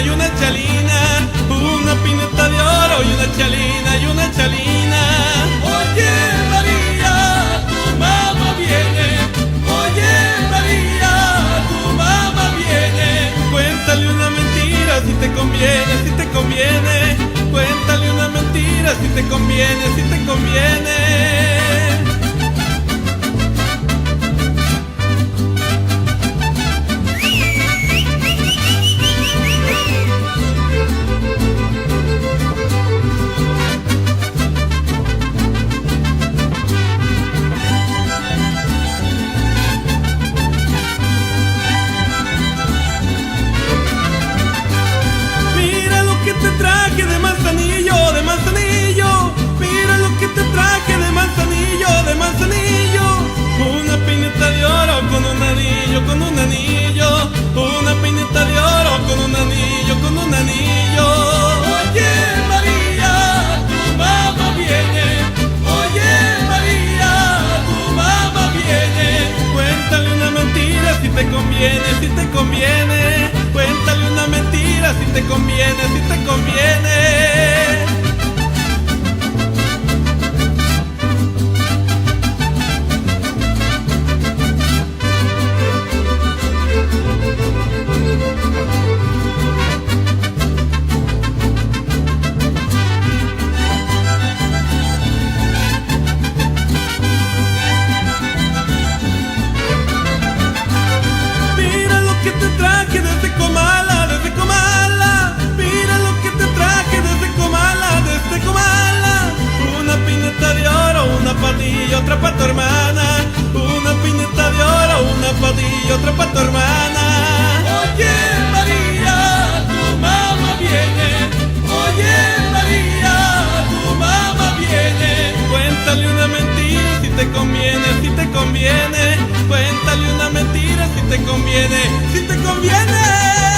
Y una chalina, una pineta de oro y una chalina y una chalina. Oye María, tu mamá viene. Oye María, tu mamá viene. Cuéntale una mentira si te conviene, si te conviene. Cuéntale una mentira si te conviene, si te conviene. De manzanillo, de manzanillo. Mira lo que te traje de manzanillo, de manzanillo. Una pineta de oro con un anillo, con un anillo. Una pineta de oro con un anillo, con un anillo. Oye María, tu mamá viene. Oye María, tu mamá viene. Cuéntale una mentira si te conviene, si te conviene. Cuéntale una mentira si te conviene, si te conviene. Mira lo que te traje desde Comala, desde Comala. Mira lo que te traje desde Comala, desde Comala. Una pineta de oro, una patilla, otra pa' tu hermana. Una pineta de oro, una patilla, otra pa' tu hermana. Oye María, tu mamá viene. Oye María, tu mamá viene. Cuéntale una mentira si te conviene, si te conviene. Cuéntale una mentira si te conviene, si te conviene.